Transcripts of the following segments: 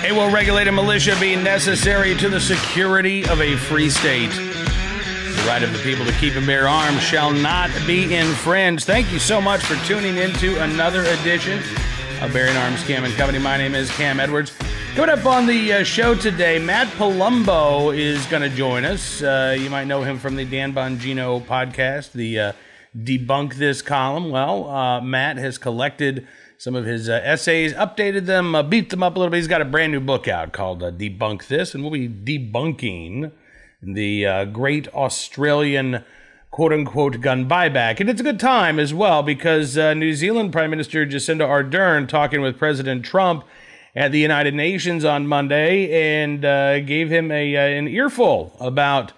A well-regulated militia being necessary to the security of a free state. The right of the people to keep and bear arms shall not be infringed. Thank you so much for tuning into another edition of Bearing Arms Cam and Company. My name is Cam Edwards. Coming up on the show today, Matt Palumbo is going to join us. You might know him from the Dan Bongino podcast, the Debunk This column. Well, Matt has collected some of his essays, updated them, beat them up a little bit. He's got a brand new book out called Debunk This, and we'll be debunking the great Australian quote-unquote gun buyback. And it's a good time as well because New Zealand Prime Minister Jacinda Ardern talking with President Trump at the United Nations on Monday and gave him an earful about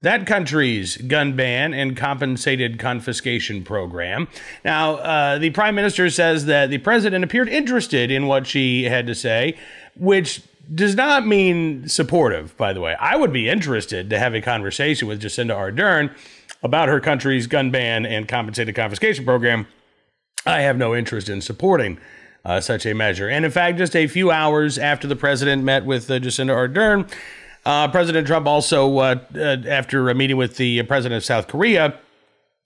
that country's gun ban and compensated confiscation program. Now, the Prime Minister says that the President appeared interested in what she had to say, which does not mean supportive, by the way. I would be interested to have a conversation with Jacinda Ardern about her country's gun ban and compensated confiscation program. I have no interest in supporting such a measure. And in fact, just a few hours after the President met with Jacinda Ardern, President Trump also, after a meeting with the President of South Korea,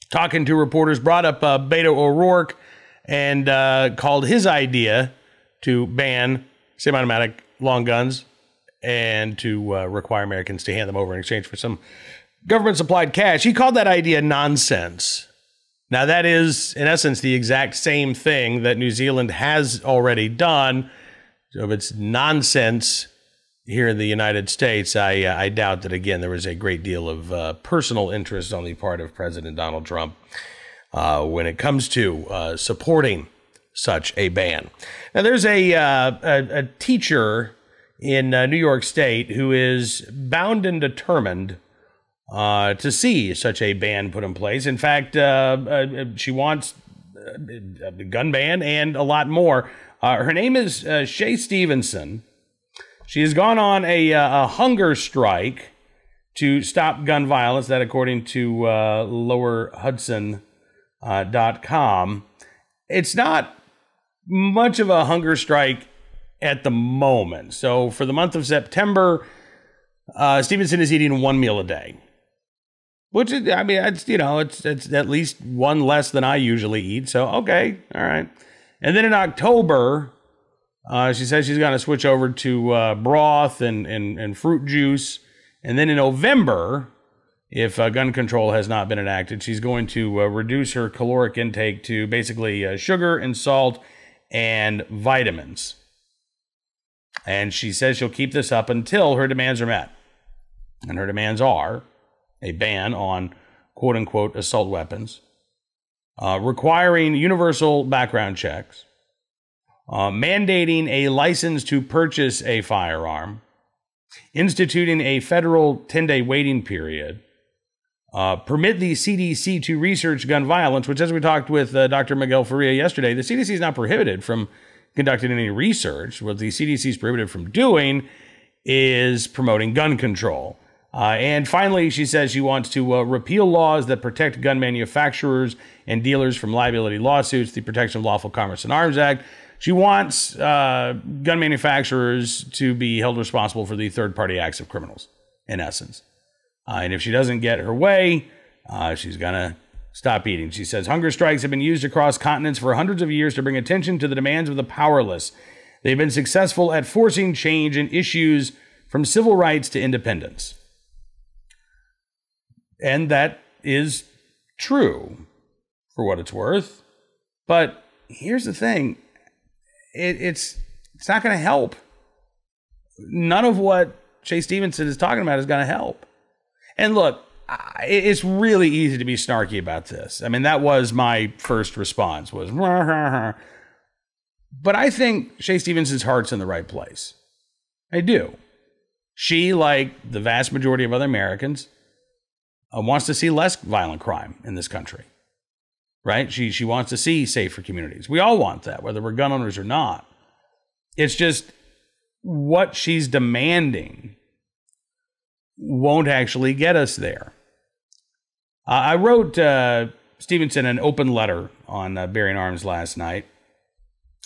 talking to reporters, brought up Beto O'Rourke and called his idea to ban semi-automatic long guns and to require Americans to hand them over in exchange for some government-supplied cash. He called that idea nonsense. Now, that is, in essence, the exact same thing that New Zealand has already done. So if it's nonsense here in the United States, I doubt that, again, there was a great deal of personal interest on the part of President Donald Trump when it comes to supporting such a ban. Now, there's a teacher in New York State who is bound and determined to see such a ban put in place. In fact, she wants a gun ban and a lot more. Her name is Shay Stevenson. She has gone on a hunger strike to stop gun violence, that according to lowerhudson.com. It's not much of a hunger strike at the moment. So for the month of September, Stevenson is eating one meal a day. Which is, I mean, it's at least one less than I usually eat. So, okay, all right. And then in October, she says she's going to switch over to broth and fruit juice. And then in November, if gun control has not been enacted, she's going to reduce her caloric intake to basically sugar and salt and vitamins. And she says she'll keep this up until her demands are met. And her demands are a ban on quote-unquote assault weapons, requiring universal background checks, mandating a license to purchase a firearm, instituting a federal 10-day waiting period, permit the CDC to research gun violence, which, as we talked with Dr. Miguel Faria yesterday, the CDC is not prohibited from conducting any research. What the CDC is prohibited from doing is promoting gun control. And finally, she says she wants to repeal laws that protect gun manufacturers and dealers from liability lawsuits, the Protection of Lawful Commerce and Arms Act. She wants gun manufacturers to be held responsible for the third-party acts of criminals, in essence. And if she doesn't get her way, she's going to stop eating. She says hunger strikes have been used across continents for hundreds of years to bring attention to the demands of the powerless. They've been successful at forcing change in issues from civil rights to independence. And that is true, for what it's worth. But here's the thing. It's not going to help. None of what Shay Stevenson is talking about is going to help. And look, it's really easy to be snarky about this. I mean, that was my first response, was, rah, rah, rah. But I think Shay Stevenson's heart's in the right place. I do. She, like the vast majority of other Americans, wants to see less violent crime in this country, right? She wants to see safer communities. We all want that, whether we're gun owners or not. It's just what she's demanding won't actually get us there. I wrote Stevenson an open letter on Bearing Arms last night.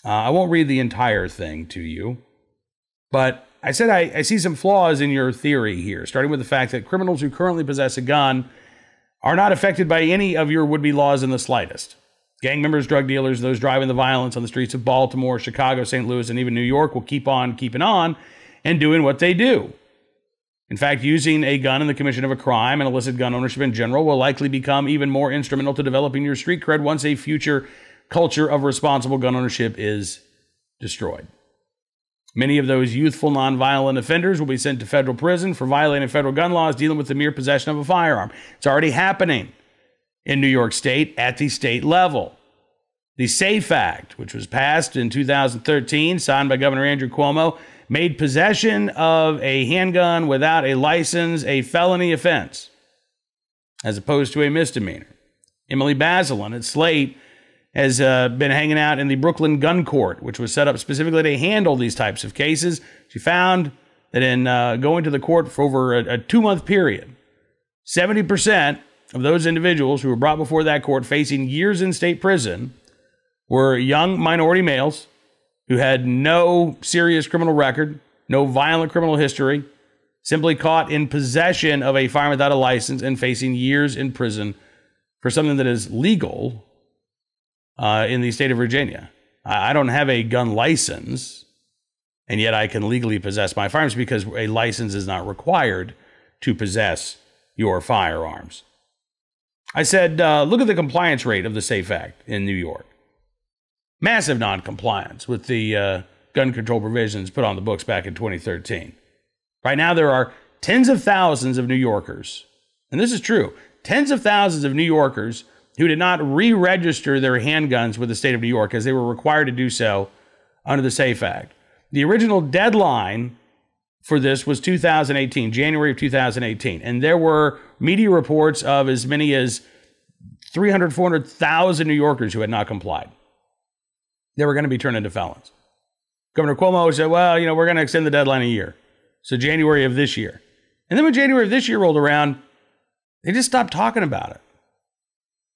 I won't read the entire thing to you, But I said I see some flaws in your theory here, starting with the fact that criminals who currently possess a gun are not affected by any of your would-be laws in the slightest. Gang members, drug dealers, those driving the violence on the streets of Baltimore, Chicago, St. Louis, and even New York will keep on keeping on and doing what they do. In fact, using a gun in the commission of a crime and illicit gun ownership in general will likely become even more instrumental to developing your street cred once a future culture of responsible gun ownership is destroyed. Many of those youthful nonviolent offenders will be sent to federal prison for violating federal gun laws dealing with the mere possession of a firearm. It's already happening in New York State at the state level. The SAFE Act, which was passed in 2013, signed by Governor Andrew Cuomo, made possession of a handgun without a license a felony offense, as opposed to a misdemeanor. Emily Bazelon at Slate has been hanging out in the Brooklyn Gun Court, which was set up specifically to handle these types of cases. She found that in going to the court for over a 2-month period, 70% of those individuals who were brought before that court facing years in state prison were young minority males who had no serious criminal record, no violent criminal history, simply caught in possession of a firearm without a license and facing years in prison for something that is legal in the state of Virginia. I don't have a gun license, and yet I can legally possess my firearms because a license is not required to possess your firearms. I said, look at the compliance rate of the SAFE Act in New York. Massive non-compliance with the gun control provisions put on the books back in 2013. Right now, there are tens of thousands of New Yorkers, and this is true, tens of thousands of New Yorkers who did not re-register their handguns with the state of New York as they were required to do so under the SAFE Act. The original deadline for this was 2018, January of 2018, and there were media reports of as many as 300, 400,000 New Yorkers who had not complied. They were going to be turned into felons. Governor Cuomo said, well, we're going to extend the deadline a year. So January of this year. And then when January of this year rolled around, they just stopped talking about it.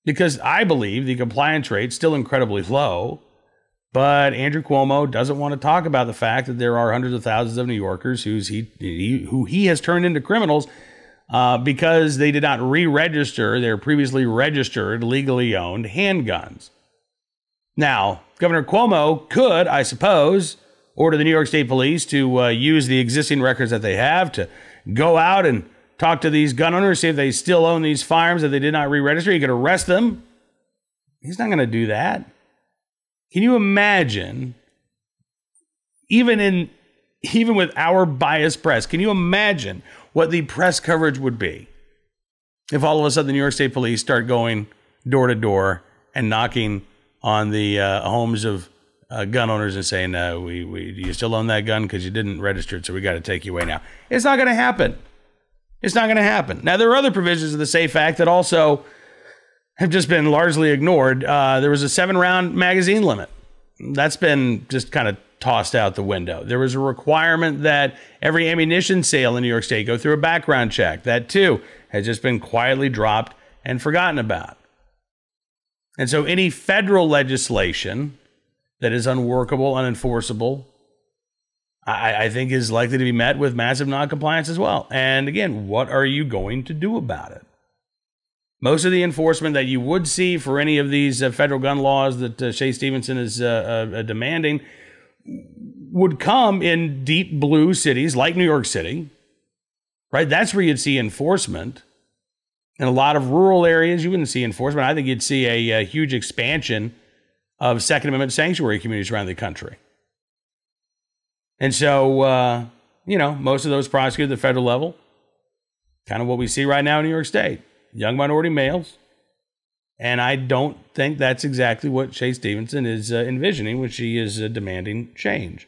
Because I believe the compliance rate's still incredibly low, but Andrew Cuomo doesn't want to talk about the fact that there are hundreds of thousands of New Yorkers who he has turned into criminals because they did not re-register their previously registered, legally owned handguns. Now, Governor Cuomo could, I suppose, order the New York State Police to use the existing records that they have to go out and talk to these gun owners, see if they still own these firearms that they did not re-register. He could arrest them. He's not going to do that. Can you imagine, even with our biased press, can you imagine what the press coverage would be if all of a sudden the New York State Police start going door to door and knocking on the homes of gun owners and saying, do you still own that gun? Because you didn't register it, so we got to take you away now. It's not going to happen. It's not going to happen. Now, there are other provisions of the SAFE Act that also have just been largely ignored. There was a 7-round magazine limit. That's been just kind of tossed out the window. There was a requirement that every ammunition sale in New York State go through a background check. That, too, has just been quietly dropped and forgotten about. And so any federal legislation that is unworkable, unenforceable, I think is likely to be met with massive noncompliance as well. And again, what are you going to do about it? Most of the enforcement that you would see for any of these federal gun laws that Shay Stevenson is demanding would come in deep blue cities like New York City, right? That's where you'd see enforcement. In a lot of rural areas, you wouldn't see enforcement. I think you'd see a huge expansion of Second Amendment sanctuary communities around the country. And so, most of those prosecuted at the federal level, kind of what we see right now in New York State, young minority males. And I don't think that's exactly what Shay Stevenson is envisioning when she is demanding change.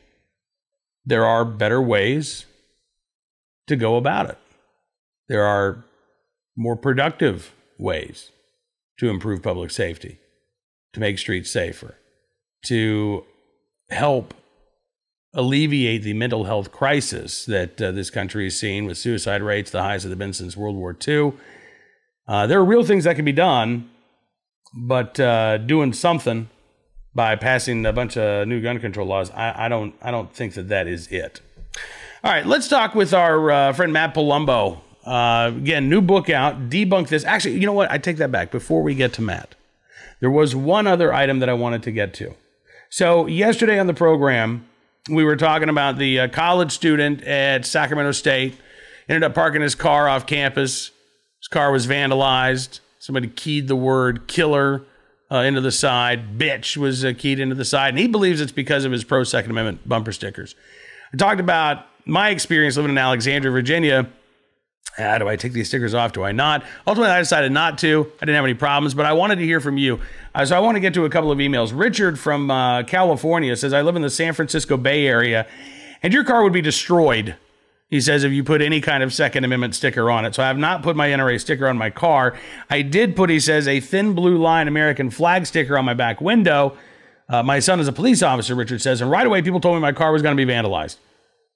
There are better ways to go about it. There are more productive ways to improve public safety, to make streets safer, to help alleviate the mental health crisis that this country is seeing with suicide rates, the highest that they've been since World War II. There are real things that can be done, but doing something by passing a bunch of new gun control laws, I don't think that is it. All right, let's talk with our friend Matt Palumbo. Again, new book out, Debunk This. Actually, you know what? I take that back. Before we get to Matt, there was one other item that I wanted to get to. So yesterday on the program, we were talking about the college student at Sacramento State. Ended up parking his car off campus. His car was vandalized. Somebody keyed the word killer into the side. Bitch was keyed into the side. And he believes it's because of his pro-Second Amendment bumper stickers. I talked about my experience living in Alexandria, Virginia. Do I take these stickers off? Do I not? Ultimately, I decided not to. I didn't have any problems, but I wanted to hear from you. So I want to get to a couple of emails. Richard from California says, I live in the San Francisco Bay Area, and your car would be destroyed, he says, if you put any kind of Second Amendment sticker on it. So I have not put my NRA sticker on my car. I did put, he says, a thin blue line American flag sticker on my back window. My son is a police officer, Richard says, and right away people told me my car was going to be vandalized.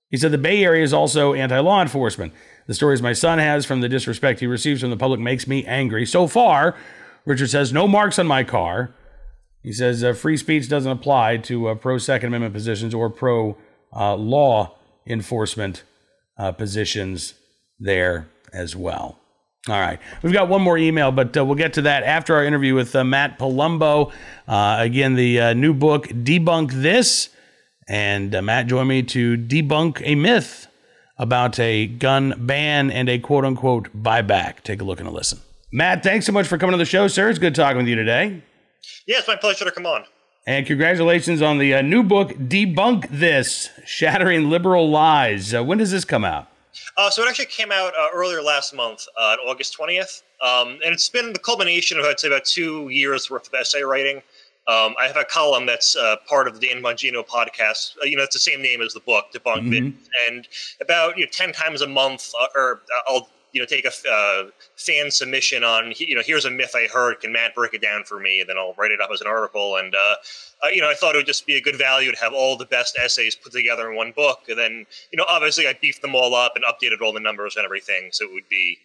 He said the Bay Area is also anti-law enforcement. The stories my son has from the disrespect he receives from the public makes me angry. So far, Richard says, no marks on my car. He says free speech doesn't apply to pro-Second Amendment positions or pro-law enforcement positions there as well. All right. We've got one more email, but we'll get to that after our interview with Matt Palumbo. Again, the new book, Debunk This. And Matt joined me to debunk a myth about a gun ban and a quote-unquote buyback. Take a look and a listen. Matt, thanks so much for coming to the show, sir. It's good talking with you today. Yeah, it's my pleasure to come on. And congratulations on the new book, Debunk This, Shattering Liberal Lies. When does this come out? So it actually came out earlier last month, on August 20th. And it's been the culmination of, I'd say, about 2 years worth of essay writing. I have a column that's part of the Dan Bongino podcast. It's the same name as the book, Debunk This. And about 10 times a month, I'll take a fan submission on, here's a myth I heard. Can Matt break it down for me? And then I'll write it up as an article. And I thought it would just be a good value to have all the best essays put together in one book. And then obviously I beefed them all up and updated all the numbers and everything, so it would be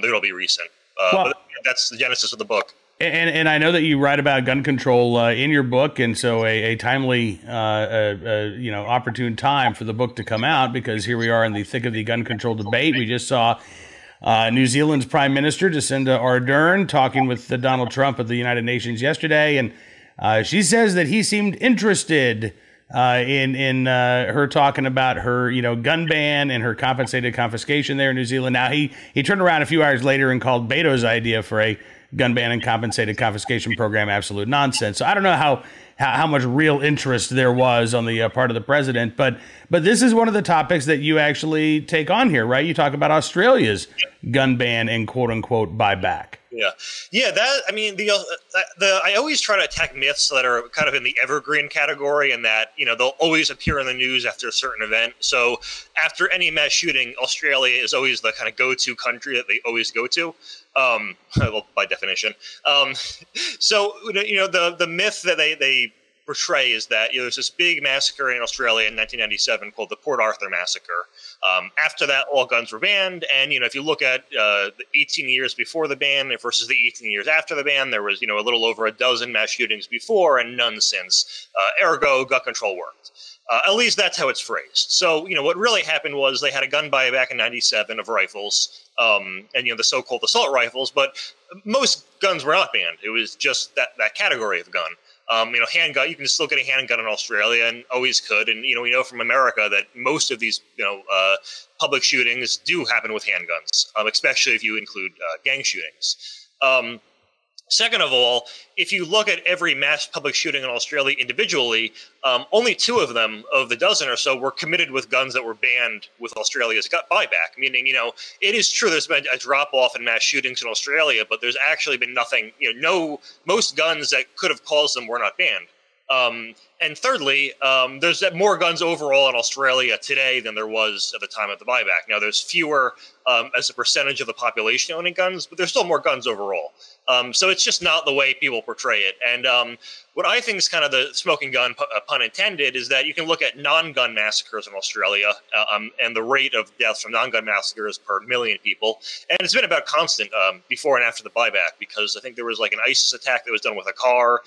it'll be recent. But that's the genesis of the book. And I know that you write about gun control in your book, and so a timely, opportune time for the book to come out, because here we are in the thick of the gun control debate. We just saw New Zealand's Prime Minister, Jacinda Ardern, talking with Donald Trump at the United Nations yesterday, and she says that he seemed interested in her talking about her, gun ban and her compensated confiscation there in New Zealand. Now, he turned around a few hours later and called Beto's idea for a gun ban and compensated confiscation program absolute nonsense. So I don't know how much real interest there was on the part of the president, but this is one of the topics that you actually take on here, right? You talk about Australia's gun ban and quote unquote buyback. Yeah. I always try to attack myths that are kind of in the evergreen category, and that they'll always appear in the news after a certain event. So after any mass shooting, Australia is always the kind of go-to country that they always go to. Well, by definition. So the myth that they portray is that there's this big massacre in Australia in 1997 called the Port Arthur Massacre. After that, all guns were banned, and if you look at the 18 years before the ban versus the 18 years after the ban, there was a little over a dozen mass shootings before and none since. Ergo, gun control worked. At least that's how it's phrased. So what really happened was they had a gun buyback in '97 of rifles, and the so-called assault rifles, but most guns were not banned. It was just that category of gun. Handgun, you can still get a handgun in Australia and always could. And, we know from America that most of these, public shootings do happen with handguns, especially if you include gang shootings. Second of all, if you look at every mass public shooting in Australia individually, only 2 of them, of the dozen or so, were committed with guns that were banned with Australia's buyback. Meaning, it is true there's been a drop-off in mass shootings in Australia, but there's actually been nothing, most guns that could have caused them were not banned. And thirdly, there's more guns overall in Australia today than there was at the time of the buyback. Now, there's fewer as a percentage of the population owning guns, but there's still more guns overall. So it's just not the way people portray it. And what I think is kind of the smoking gun, pun intended, is that you can look at non-gun massacres in Australia and the rate of deaths from non-gun massacres per million people. And it's been about constant before and after the buyback, because I think there was like an ISIS attack that was done with a car.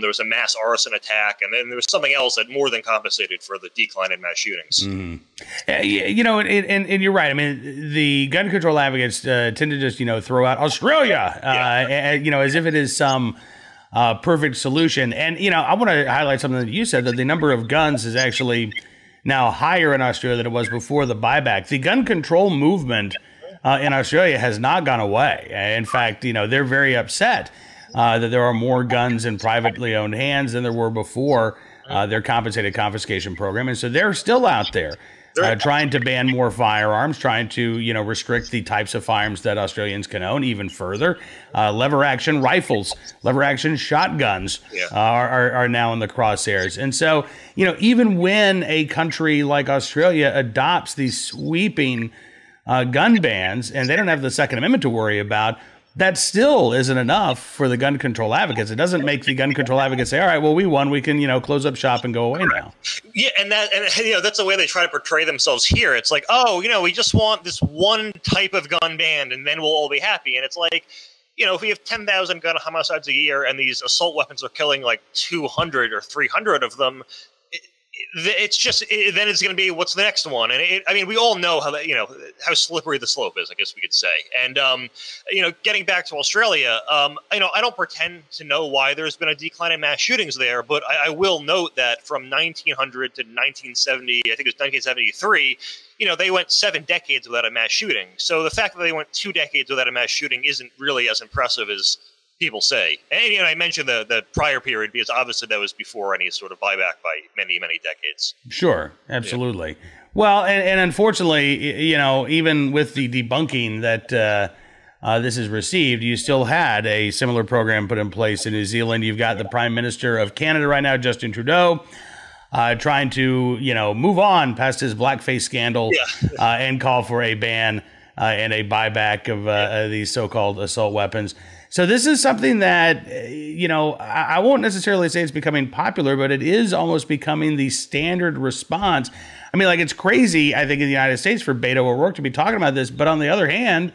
There was a mass arson attack. And then there was something else that more than compensated for the decline in mass shootings. Mm-hmm. You know, and you're right. I mean, the gun control advocates tend to just, throw out Australia, you know, as if it is some perfect solution. And, I want to highlight something that you said, that the number of guns is actually now higher in Australia than it was before the buyback. The gun control movement in Australia has not gone away. In fact, they're very upset that there are more guns in privately owned hands than there were before their compensated confiscation program. And so they're still out there trying to ban more firearms, trying to, restrict the types of firearms that Australians can own even further. Lever action rifles, lever action shotguns are now in the crosshairs. And so, even when a country like Australia adopts these sweeping gun bans, and they don't have the Second Amendment to worry about, that still isn't enough for the gun control advocates. It doesn't make the gun control advocates say, all right, well, we won. We can, close up shop and go away now. Yeah, and that's the way they try to portray themselves here. It's like, oh, we just want this one type of gun banned, and then we'll all be happy. And it's like, if we have 10,000 gun homicides a year and these assault weapons are killing like 200 or 300 of them, it's just then it's going to be what's the next one. And I mean, we all know how that how slippery the slope is, I guess we could say. And getting back to Australia, I don't pretend to know why there's been a decline in mass shootings there, but I will note that from 1900 to 1970, I think it was 1973, they went 7 decades without a mass shooting. So the fact that they went 2 decades without a mass shooting isn't really as impressive as people say. And I mentioned the prior period because obviously that was before any sort of buyback by many, many decades. Sure, absolutely. Yeah. Well, and unfortunately, even with the debunking that this has received, you still had a similar program put in place in New Zealand. You've got the Prime Minister of Canada right now, Justin Trudeau, trying to, move on past his blackface scandal and call for a ban and a buyback of these so-called assault weapons. So this is something that, I won't necessarily say it's becoming popular, but it is almost becoming the standard response. I mean, it's crazy, I think, in the United States for Beto O'Rourke to be talking about this. But on the other hand,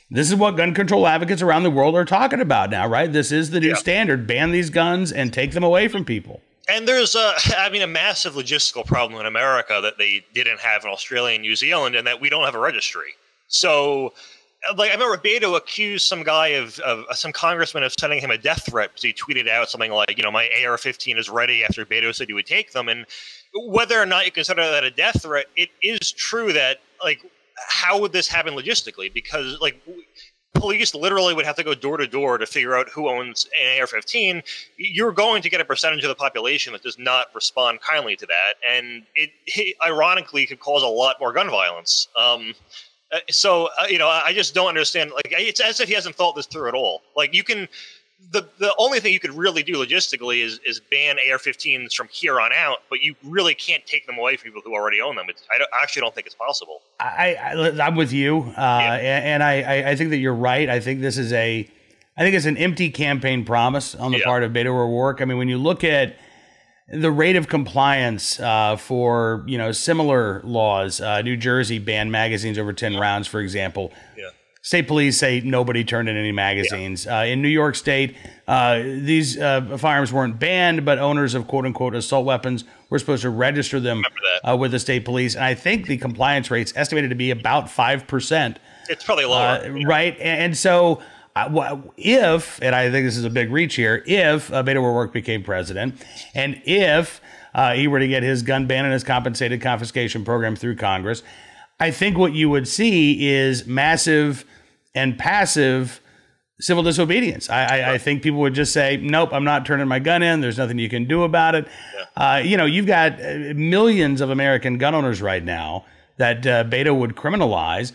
this is what gun control advocates around the world are talking about now, right? This is the new standard. Ban these guns and take them away from people. And there's a massive logistical problem in America that they didn't have in Australia and New Zealand, and that we don't have a registry. So, I remember Beto accused some guy of some congressman of sending him a death threat because he tweeted out something like, my AR-15 is ready after Beto said he would take them. And whether or not you consider that a death threat, it is true that, how would this happen logistically? Because, police literally would have to go door to door to figure out who owns an AR-15. You're going to get a percentage of the population that does not respond kindly to that. And it ironically could cause a lot more gun violence. So, I just don't understand. It's as if he hasn't thought this through at all. The only thing you could really do logistically is ban AR-15s from here on out, but you really can't take them away from people who already own them. I actually don't think it's possible. I'm with you, and I think that you're right. I think this is I think it's an empty campaign promise on the part of Beto O'Rourke. I mean, when you look at the rate of compliance for similar laws, New Jersey banned magazines over 10 rounds, for example. State police say nobody turned in any magazines. In New York State, these firearms weren't banned, but owners of quote-unquote assault weapons were supposed to register them with the state police. And I think the compliance rate's estimated to be about 5%. It's probably lower. Right? And so if, and I think this is a big reach here, if Beto O'Rourke became president, and if he were to get his gun ban and his compensated confiscation program through Congress, I think what you would see is massive and passive civil disobedience. I think people would just say, nope, I'm not turning my gun in. There's nothing you can do about it. You've got millions of American gun owners right now that Beto would criminalize.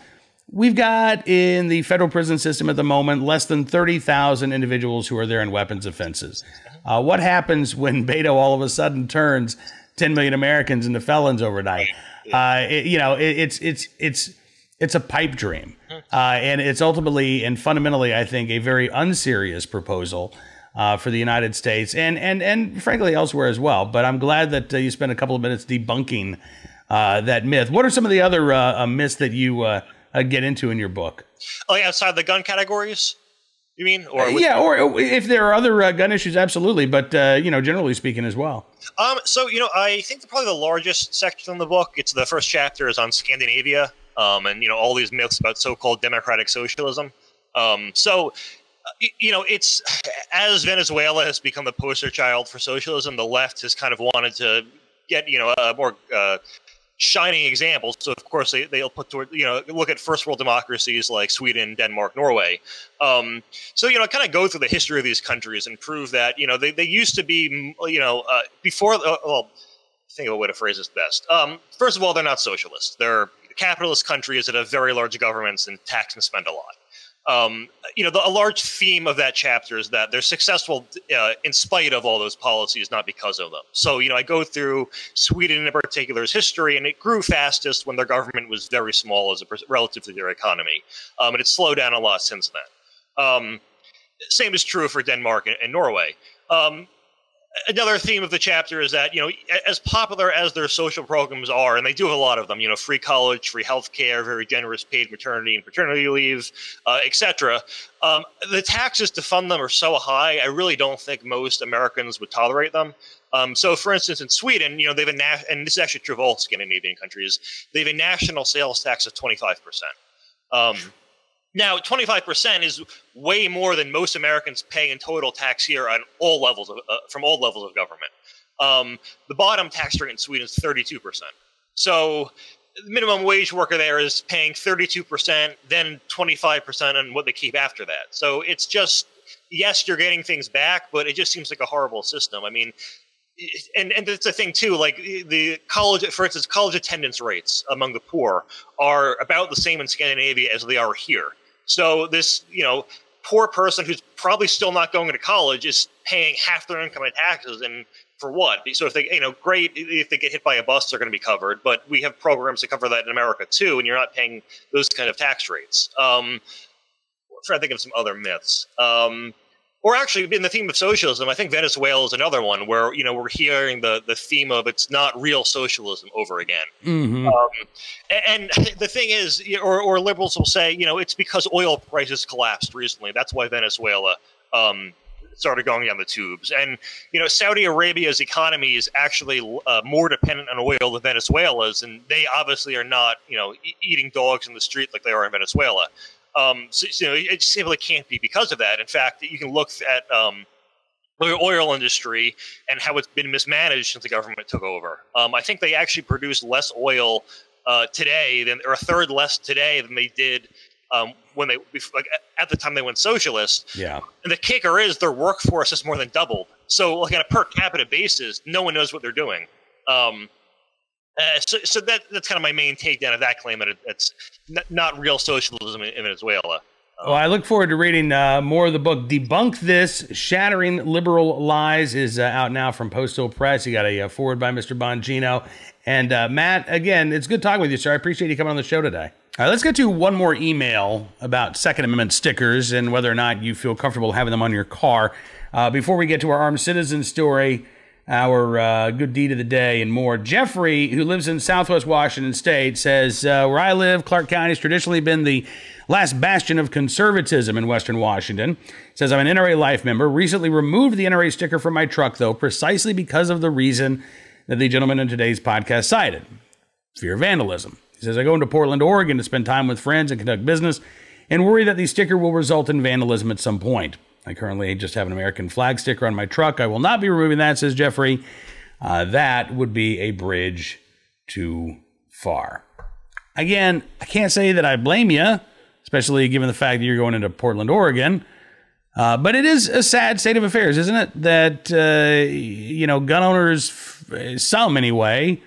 We've got in the federal prison system at the moment less than 30,000 individuals who are there in weapons offenses. What happens when Beto all of a sudden turns 10 million Americans into felons overnight? It's It's a pipe dream. And it's ultimately and fundamentally, I think, a very unserious proposal for the United States and frankly elsewhere as well. But I'm glad that you spent a couple of minutes debunking that myth. What are some of the other myths that you get into in your book? Like outside the gun categories, you mean? Or or if there are other gun issues, absolutely. But, generally speaking as well. So, I think probably the largest section in the book, it's the first chapter is on Scandinavia. And, all these myths about so-called democratic socialism. It's as Venezuela has become the poster child for socialism, the left has kind of wanted to get, a more shining example. So, of course, they'll put toward, look at first world democracies like Sweden, Denmark, Norway. Kind of go through the history of these countries and prove that, they used to be, before, I think of a way to phrase this best. First of all, they're not socialists. They're capitalist countries that have very large governments and tax and spend a lot. A large theme of that chapter is that they're successful in spite of all those policies, not because of them. So, I go through Sweden in particular's history, and it grew fastest when their government was very small as relative to their economy. And it's slowed down a lot since then. Same is true for Denmark and Norway. Another theme of the chapter is that, as popular as their social programs are, and they do have a lot of them, free college, free healthcare, very generous paid maternity and paternity leave, etc. The taxes to fund them are so high, I really don't think most Americans would tolerate them. So, for instance, in Sweden, they have and this is actually true of all Scandinavian countries, they have a national sales tax of 25%. Now, 25% is way more than most Americans pay in total tax here on all levels of, from all levels of government. The bottom tax rate in Sweden is 32%. So the minimum wage worker there is paying 32%, then 25% on what they keep after that. So it's just, yes, you're getting things back, but it just seems like a horrible system. I mean, and it's a thing too, like the college, for instance, college attendance rates among the poor are about the same in Scandinavia as they are here. So this, poor person who's probably still not going to college is paying half their income in taxes, and for what? So if they, great, if they get hit by a bus, they're going to be covered, but we have programs to cover that in America too, and you're not paying those kind of tax rates. I'm trying to think of some other myths. Or actually, in the theme of socialism, I think Venezuela is another one where, we're hearing the theme of it's not real socialism over again. Mm-hmm. And the thing is, or liberals will say, it's because oil prices collapsed recently. That's why Venezuela started going down the tubes. And, Saudi Arabia's economy is actually more dependent on oil than Venezuela's, and they obviously are not, eating dogs in the street like they are in Venezuela. It simply can't be because of that. In fact, you can look at the oil industry and how it's been mismanaged since the government took over. I think they actually produce less oil today or a third less today than they did when they at the time they went socialist. Yeah. And the kicker is their workforce has more than doubled. So, on a per capita basis, no one knows what they're doing. So that's kind of my main takedown of that claim, that it's not real socialism in Venezuela. Well, I look forward to reading more of the book. Debunk This, Shattering Liberal Lies is out now from Postal Press. You got a forward by Mr. Bongino. And Matt, again, it's good talking with you, sir. I appreciate you coming on the show today. All right, let's get to one more email about Second Amendment stickers and whether or not you feel comfortable having them on your car. Before we get to our armed citizen story, our good deed of the day, and more. Jeffrey, who lives in Southwest Washington State, says, where I live, Clark County has traditionally been the last bastion of conservatism in Western Washington. Says, I'm an NRA Life member. Recently removed the NRA sticker from my truck, though, precisely because of the reason that the gentleman in today's podcast cited, fear of vandalism. He says, I go into Portland, Oregon to spend time with friends and conduct business and worry that the sticker will result in vandalism at some point. I currently just have an American flag sticker on my truck. I will not be removing that, says Jeffrey. That would be a bridge too far. Again, I can't say that I blame you, especially given the fact that you're going into Portland, Oregon. But it is a sad state of affairs, isn't it? That, gun owners, some anyway,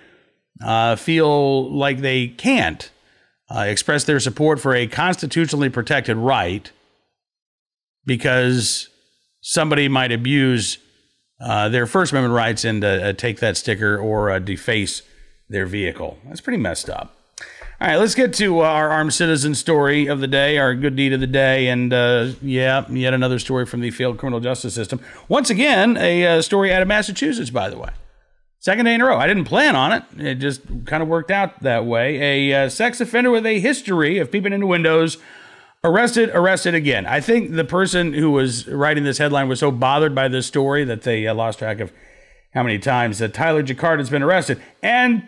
feel like they can't express their support for a constitutionally protected right because somebody might abuse their First Amendment rights and take that sticker or deface their vehicle. That's pretty messed up. All right, let's get to our armed citizen story of the day, our good deed of the day, and yet another story from the failed criminal justice system. Once again, a story out of Massachusetts, by the way. Second day in a row. I didn't plan on it. It just kind of worked out that way. A sex offender with a history of peeping into windows arrested again. I think the person who was writing this headline was so bothered by this story that they lost track of how many times that Tyler Jacquard has been arrested. And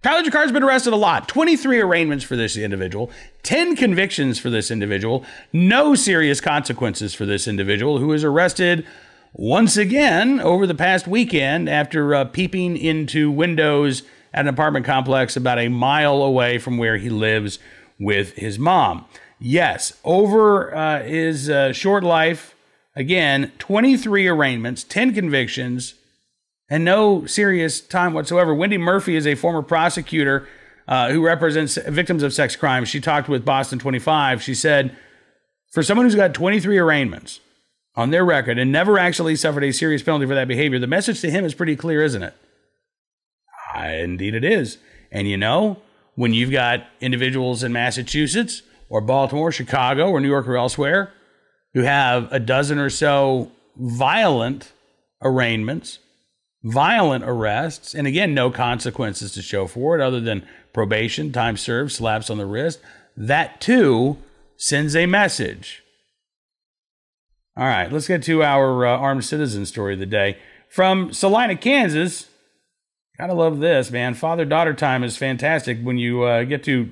Tyler Jacquard's been arrested a lot. 23 arraignments for this individual, 10 convictions for this individual, no serious consequences for this individual, who was arrested once again over the past weekend after peeping into windows at an apartment complex about a mile away from where he lives with his mom. Yes, over his short life, again, 23 arraignments, 10 convictions, and no serious time whatsoever. Wendy Murphy is a former prosecutor who represents victims of sex crimes. She talked with Boston 25. She said, for someone who's got 23 arraignments on their record and never actually suffered a serious penalty for that behavior, the message to him is pretty clear, isn't it? Indeed it is. And you know, when you've got individuals in Massachusetts or Baltimore, Chicago, or New York or elsewhere who have a dozen or so violent arraignments, violent arrests, and again, no consequences to show for it other than probation, time served, slaps on the wrist, that too sends a message. All right, let's get to our armed citizen story of the day. From Salina, Kansas. Gotta love this, man. Father-daughter time is fantastic when you get to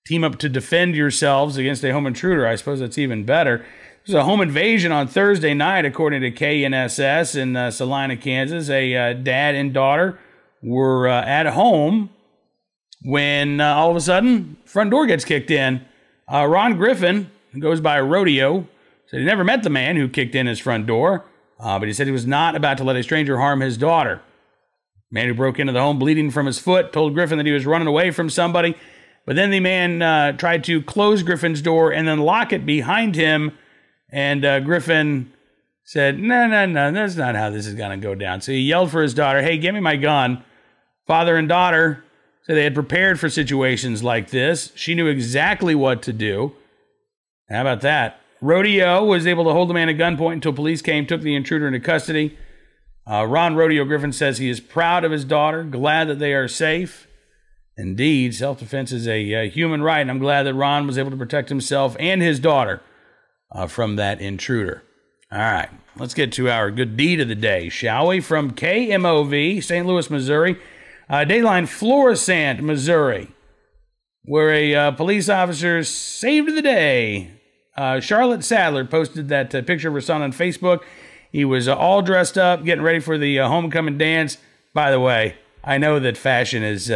team up to defend yourselves against a home intruder. I suppose that's even better. There's a home invasion on Thursday night, according to KNSS in Salina, Kansas. A dad and daughter were at home when all of a sudden, front door gets kicked in. Ron Griffin, who goes by Rodeo, said he never met the man who kicked in his front door, but he said he was not about to let a stranger harm his daughter. The man who broke into the home bleeding from his foot told Griffin that he was running away from somebody, but then the man tried to close Griffin's door and then lock it behind him. And Griffin said, no, that's not how this is going to go down. So he yelled for his daughter, hey, give me my gun. Father and daughter said they had prepared for situations like this. She knew exactly what to do. How about that? Rodeo was able to hold the man at gunpoint until police came, took the intruder into custody. Ron Rodeo Griffin says he is proud of his daughter, glad that they are safe. Indeed, self-defense is a human right, and I'm glad that Ron was able to protect himself and his daughter from that intruder. All right, let's get to our good deed of the day, shall we? From KMOV, St. Louis, Missouri, Dayline, Florissant, Missouri, where a police officer saved the day. Charlotte Sadler posted that picture of her son on Facebook. He was all dressed up, getting ready for the homecoming dance. By the way, I know that fashion is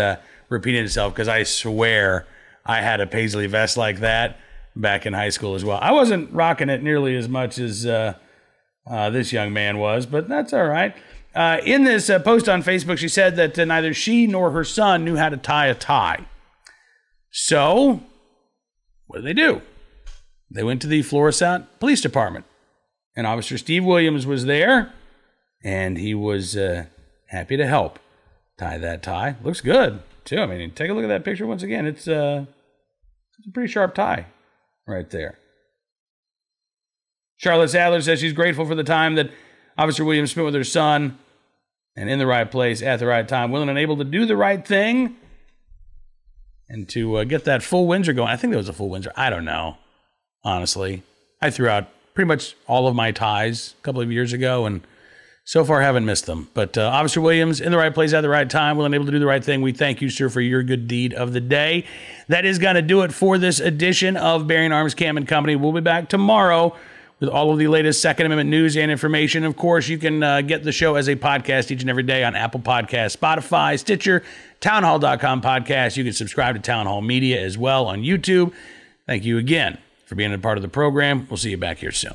repeating itself because I swear I had a paisley vest like that back in high school as well. I wasn't rocking it nearly as much as this young man was, but that's all right. In this post on Facebook, she said that neither she nor her son knew how to tie a tie. So, what do? They went to the Florissant Police Department, and Officer Steve Williams was there, and he was happy to help tie that tie. Looks good, too. I mean, take a look at that picture once again. It's a pretty sharp tie right there. Charlotte Sadler says she's grateful for the time that Officer Williams spent with her son and in the right place at the right time, willing and able to do the right thing and to get that full Windsor going. I think that was a full Windsor. I don't know, honestly. I threw out pretty much all of my ties a couple of years ago and so far haven't missed them. But Officer Williams, in the right place at the right time, willing and able to do the right thing. We thank you, sir, for your good deed of the day. That is going to do it for this edition of Bearing Arms Cam and Company. We'll be back tomorrow with all of the latest Second Amendment news and information. Of course, you can get the show as a podcast each and every day on Apple Podcasts, Spotify, Stitcher, townhall.com podcast. You can subscribe to Town Hall Media as well on YouTube. Thank you again for being a part of the program. We'll see you back here soon.